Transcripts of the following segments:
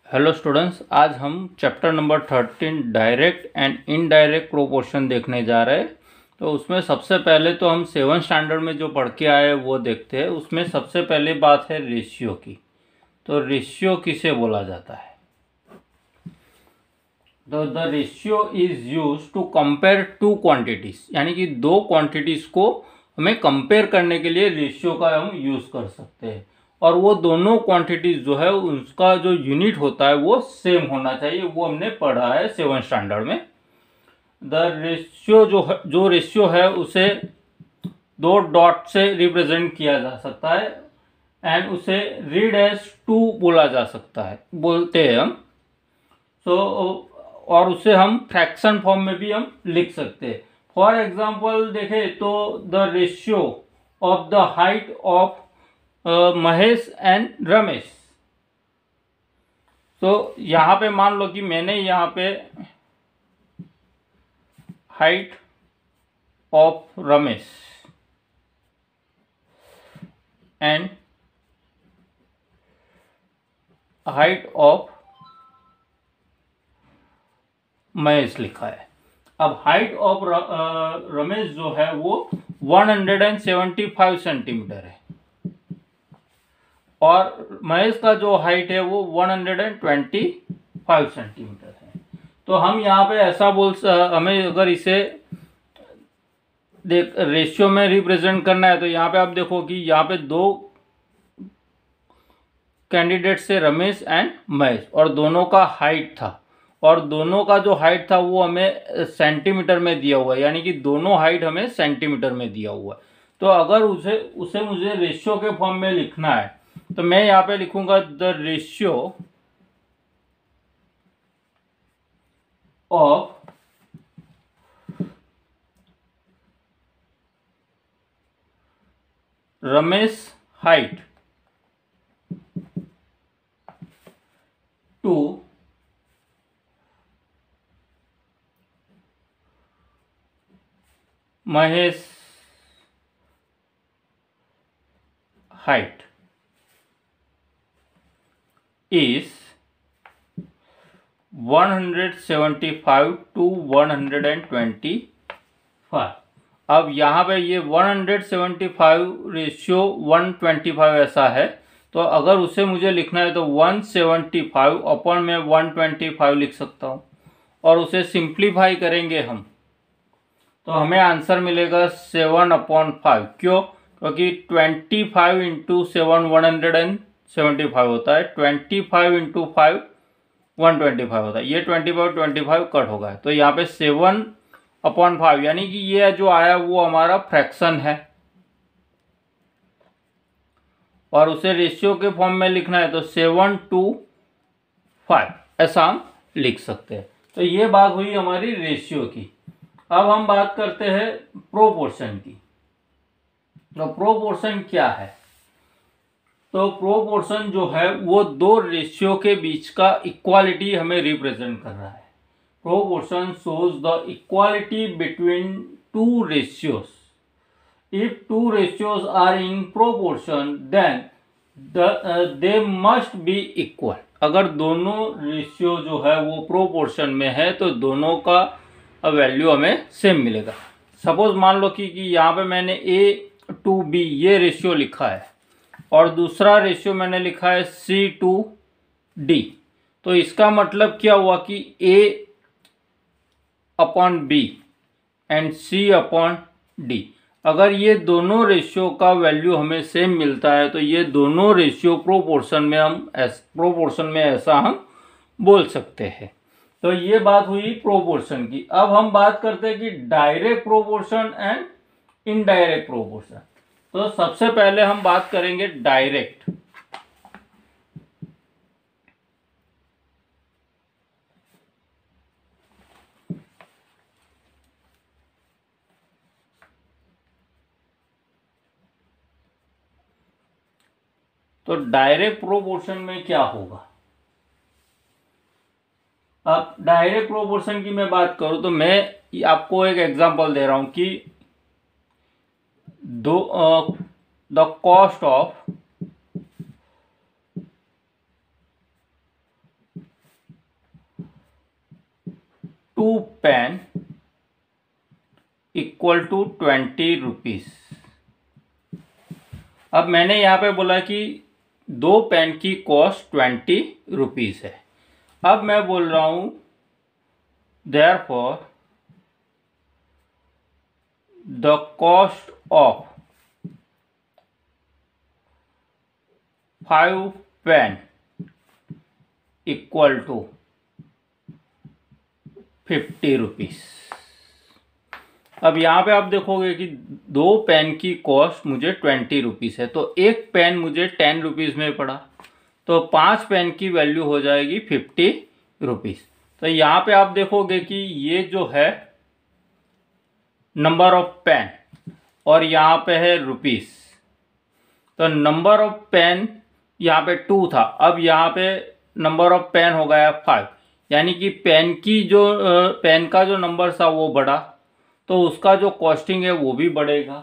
Hello students, आज हम chapter number 13 direct and indirect proportion देखने जा रहे हैं। तो उसमें सबसे पहले तो हम 7th स्टैंडर्ड में जो पढ़ के आए वो देखते हैं। उसमें सबसे पहले बात है रेशियो की। तो रेशियो किसे बोला जाता है? तो the ratio is use to compare two quantities, यानी कि दो क्वांटिटीज को हमें कंपेयर करने के लिए रेशियो का हम यूज कर सकते हैं। और वो दोनों क्वांटिटीज जो है उसका जो यूनिट होता है वो सेम होना चाहिए। वो हमने पढ़ा है 7th स्टैंडर्ड में। द रेशियो जो रेशियो है उसे दो डॉट से रिप्रेजेंट किया जा सकता है एंड उसे रीड एज टू बोला जा सकता है, बोलते हैं हम। सो और उसे हम फ्रैक्शन फॉर्म में भी हम लिख सकते हैं। फॉर एग्जाम्पल देखें तो the ratio of the height of Mahesh and Ramesh. तो यहाँ पे मान लो कि मैंने यहाँ पे height of Ramesh and height of Mahesh लिखा है। अब हाइट ऑफ रमेश जो है वो 175 सेंटीमीटर है और महेश का जो हाइट है वो 125 सेंटीमीटर है। तो हम यहाँ पे ऐसा हमें अगर इसे देख रेशियो में रिप्रेजेंट करना है तो यहाँ पे आप देखो कि यहाँ पे दो कैंडिडेट से रमेश एंड महेश और दोनों का हाइट था और दोनों का जो हाइट था वो हमें सेंटीमीटर में दिया हुआ है, यानी कि दोनों हाइट हमें सेंटीमीटर में दिया हुआ है। तो अगर उसे उसे मुझे रेशियो के फॉर्म में लिखना है तो मैं यहाँ पे लिखूंगा the ratio of Ramesh height to Mahesh height is 175 to 125। अब यहाँ पे ये 175 रेशियो 125 ऐसा है। तो अगर उसे मुझे लिखना है तो 175 अपन में 125 लिख सकता हूँ और उसे सिंप्लीफाई करेंगे हम तो हमें आंसर मिलेगा 7/5। क्यों? क्योंकि 25 इंटू 7 175 होता है, 25 इंटू 5 125 होता है। ये 25 कट होगा तो यहाँ पे 7/5, यानी कि ये जो आया वो हमारा फ्रैक्शन है और उसे रेशियो के फॉर्म में लिखना है तो 7/5 ऐसा हम लिख सकते हैं। तो ये बात हुई हमारी रेशियो की। अब हम बात करते हैं प्रोपोर्शन की। तो प्रोपोर्शन क्या है? तो प्रोपोर्शन जो है वो दो रेशियो के बीच का इक्वालिटी हमें रिप्रेजेंट कर रहा है। Proportion shows the equality between two ratios. If two ratios are in proportion then they must be equal. अगर दोनों रेशियो जो है वो प्रोपोर्शन में है तो दोनों का वैल्यू हमें सेम मिलेगा। सपोज मान लो कि यहाँ पे मैंने A/B ये रेशियो लिखा है और दूसरा रेशियो मैंने लिखा है C/D। तो इसका मतलब क्या हुआ कि A/B एंड C/D। अगर ये दोनों रेशियो का वैल्यू हमें सेम मिलता है तो ये दोनों रेशियो प्रोपोर्शन में ऐसा हम बोल सकते हैं। तो ये बात हुई प्रोपोर्शन की। अब हम बात करते हैं कि direct proportion and indirect proportion. तो सबसे पहले हम बात करेंगे डायरेक्ट। तो डायरेक्ट प्रोपोर्शन में क्या होगा? अब डायरेक्ट प्रोपोर्शन की मैं बात करूं तो मैं आपको एक एग्जांपल दे रहा हूं कि the cost of 2 pen equal to 20 rupees. अब मैंने यहाँ पे बोला कि 2 पेन की कॉस्ट 20 रुपीज है। अब मैं बोल रहा हूं therefore the cost of 5 pen equal to 50 rupees. अब यहाँ पे आप देखोगे कि 2 पेन की कॉस्ट मुझे 20 रुपीज है, तो एक पेन मुझे 10 रुपीज में पड़ा, तो 5 पेन की वैल्यू हो जाएगी 50 रुपीज। तो यहाँ पे आप देखोगे कि ये जो है नंबर ऑफ पेन और यहाँ पे है रुपीस, तो नंबर ऑफ पेन यहाँ पे 2 था, अब यहाँ पे नंबर ऑफ पेन हो गया 5, यानी कि पेन का जो नंबर था वो बढ़ा, तो उसका जो कॉस्टिंग है वो भी बढ़ेगा।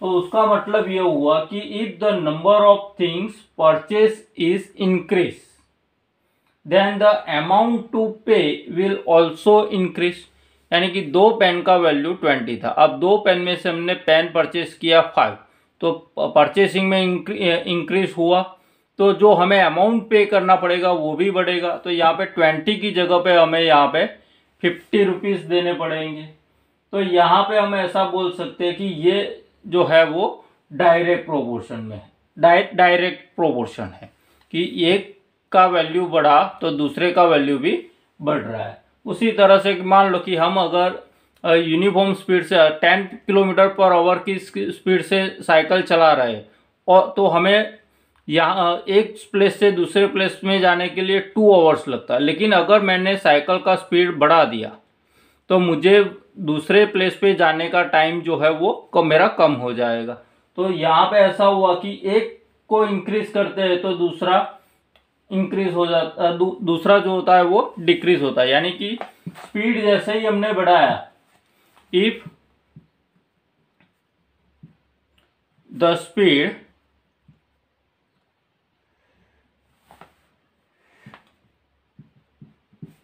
तो उसका मतलब ये हुआ कि if the number of things purchase is increase then the amount to pay will also increase. यानी कि 2 पेन का वैल्यू 20 था, अब 2 पेन में से हमने पेन परचेज किया 5, तो परचेसिंग में इंक्रीज हुआ, तो जो हमें अमाउंट पे करना पड़ेगा वो भी बढ़ेगा। तो यहाँ पे 20 की जगह पे हमें यहाँ पे 50 रुपीज देने पड़ेंगे। तो यहाँ पे हम ऐसा बोल सकते हैं कि ये जो है वो डायरेक्ट प्रोपोर्शन में है, डायरेक्ट प्रोपोर्शन है कि एक का वैल्यू बढ़ा तो दूसरे का वैल्यू भी बढ़ रहा है। उसी तरह से मान लो कि हम अगर यूनिफॉर्म स्पीड से 10 किलोमीटर पर आवर की स्पीड से साइकिल चला रहे हैं, और तो हमें यहाँ एक प्लेस से दूसरे प्लेस में जाने के लिए 2 आवर्स लगता है, लेकिन अगर मैंने साइकिल का स्पीड बढ़ा दिया तो मुझे दूसरे प्लेस पे जाने का टाइम जो है वो मेरा कम हो जाएगा। तो यहाँ पे ऐसा हुआ कि एक को इंक्रीज करते हैं तो दूसरा इंक्रीज हो जाता, दूसरा जो होता है वो डिक्रीज होता है। यानी कि स्पीड जैसे ही हमने बढ़ाया, if the speed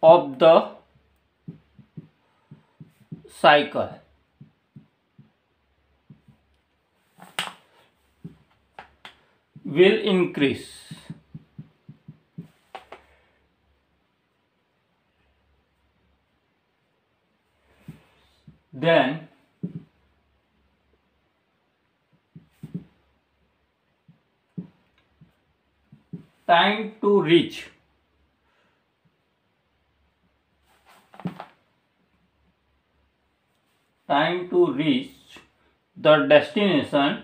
of the cycle will increase, then time to reach the destination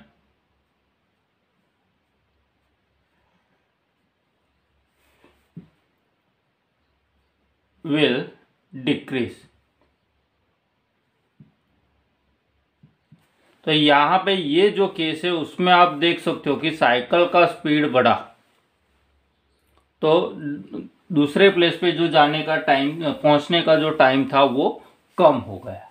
will decrease। तो यहाँ पे ये जो केस है उसमें आप देख सकते हो कि साइकिल का स्पीड बढ़ा तो दूसरे प्लेस पे जो जाने का टाइम, पहुंचने का जो टाइम था वो कम हो गया।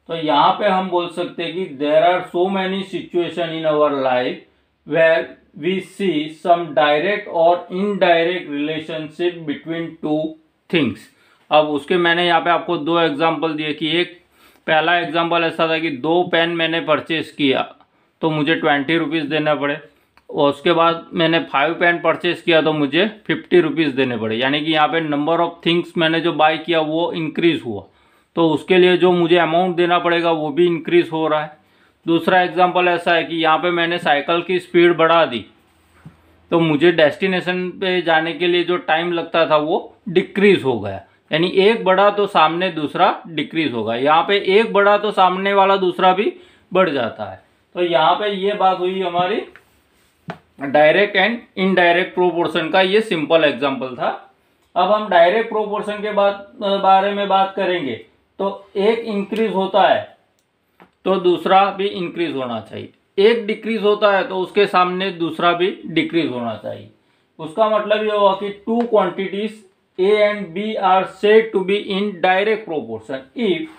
तो यहाँ पे हम बोल सकते हैं कि there are so many situation in our life where we see some direct और इनडायरेक्ट रिलेशनशिप बिटवीन 2 थिंग्स। अब उसके मैंने यहाँ पे आपको 2 एग्जांपल दिए कि एक पहला एग्जांपल ऐसा था कि 2 पेन मैंने परचेज किया तो मुझे 20 रुपीज़ देना पड़े, और उसके बाद मैंने 5 पेन परचेज किया तो मुझे 50 रुपीज़ देने पड़े। यानी कि यहाँ पे नंबर ऑफ थिंग्स मैंने जो बाय किया वो इंक्रीज हुआ, तो उसके लिए जो मुझे अमाउंट देना पड़ेगा वो भी इंक्रीज हो रहा है। दूसरा एग्जांपल ऐसा है कि यहाँ पे मैंने साइकिल की स्पीड बढ़ा दी तो मुझे डेस्टिनेशन पे जाने के लिए जो टाइम लगता था वो डिक्रीज हो गया। यानी एक बढ़ा तो सामने दूसरा डिक्रीज होगा, यहाँ पे एक बढ़ा तो सामने वाला दूसरा भी बढ़ जाता है। तो यहाँ पे ये बात हुई हमारी डायरेक्ट एंड इनडायरेक्ट प्रोपोर्शन का, ये सिंपल एग्जांपल था। अब हम डायरेक्ट प्रोपोर्शन के बारे में बात करेंगे। तो एक इंक्रीज होता है तो दूसरा भी इंक्रीज होना चाहिए, एक डिक्रीज होता है तो उसके सामने दूसरा भी डिक्रीज होना चाहिए। उसका मतलब ये हुआ कि 2 quantities A and B are said to be in direct proportion if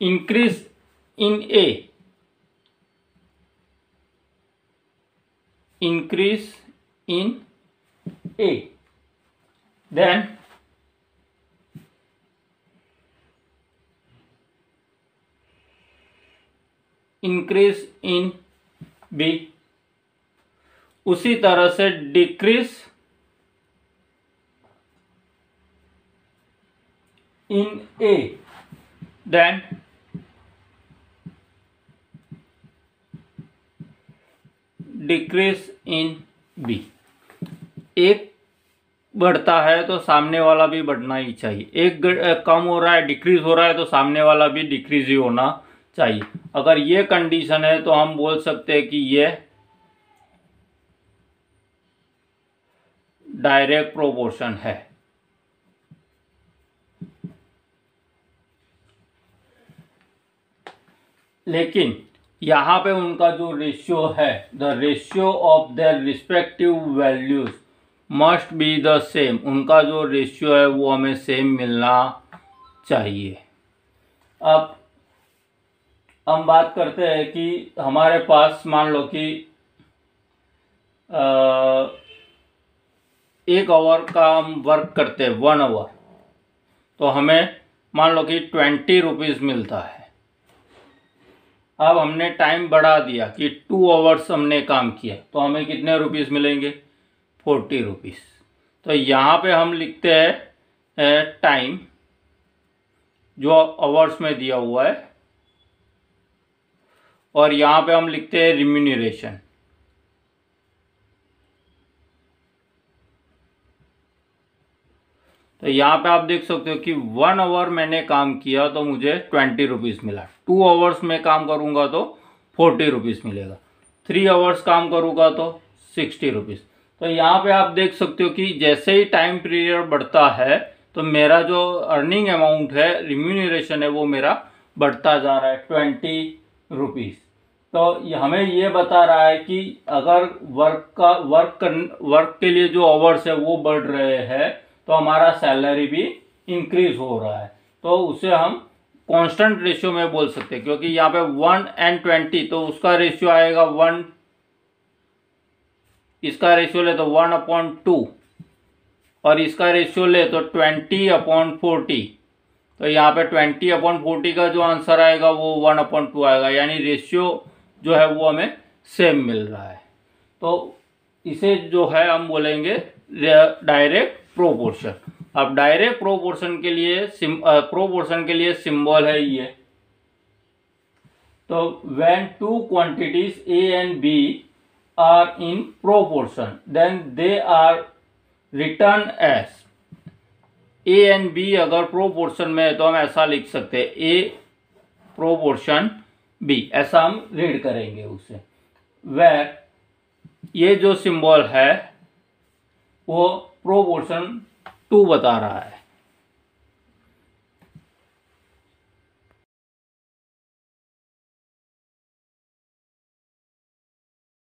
increase in A then increase in B, उसी तरह से decrease in A, then decrease in B. एक बढ़ता है तो सामने वाला भी बढ़ना ही चाहिए। एक कम हो रहा है, डिक्रीज हो रहा है, तो सामने वाला भी डिक्रीज ही होना चाहिए। अगर ये कंडीशन है तो हम बोल सकते हैं कि ये डायरेक्ट प्रोपोर्शन है। लेकिन यहाँ पे उनका जो रेशियो है, the ratio of their respective values must be the same, उनका जो रेशियो है वो हमें सेम मिलना चाहिए। अब हम बात करते हैं कि हमारे पास मान लो कि 1 आवर का हम वर्क करते हैं, 1 आवर, तो हमें मान लो कि 20 रुपीज़ मिलता है। अब हमने टाइम बढ़ा दिया कि 2 आवर्स हमने काम किया, तो हमें कितने रुपीज़ मिलेंगे? 40 रुपीज़। तो यहाँ पे हम लिखते हैं टाइम जो आवर्स में दिया हुआ है, और यहाँ पे हम लिखते हैं रिम्यूनरेशन। तो यहाँ पे आप देख सकते हो कि 1 आवर मैंने काम किया तो मुझे 20 रुपीज़ मिला। 2 आवर्स में काम करूँगा तो 40 रुपीज़ मिलेगा। 3 आवर्स काम करूँगा तो 60 रुपीज़। तो यहाँ पे आप देख सकते हो कि जैसे ही टाइम पीरियड बढ़ता है तो मेरा जो अर्निंग अमाउंट है, रिम्यूनरेशन है, वो मेरा बढ़ता जा रहा है 20 रुपीज़। तो हमें ये बता रहा है कि अगर वर्क के लिए जो आवर्स है वो बढ़ रहे हैं तो हमारा सैलरी भी इंक्रीज हो रहा है। तो उसे हम कांस्टेंट रेशियो में बोल सकते हैं, क्योंकि यहाँ पे 1 and 20, तो उसका रेशियो आएगा 1, इसका रेशियो ले तो 1/2, और इसका रेशियो ले तो 20/40। तो यहाँ पे 20/40 का जो आंसर आएगा वो 1/2 आएगा, यानी रेशियो जो है वो हमें सेम मिल रहा है। तो इसे जो है हम बोलेंगे डायरेक्ट प्रोपोर्शन। अब डायरेक्ट प्रोपोर्शन के लिए सिंबल है ये। तो when 2 quantities A and B are in proportion, then they are written as A and B। अगर प्रोपोर्शन में है तो हम ऐसा लिख सकते हैं A प्रोपोर्शन B, ऐसा हम रीड करेंगे उसे। वेर ये जो सिंबल है वो प्रोपोर्शन 2 बता रहा है।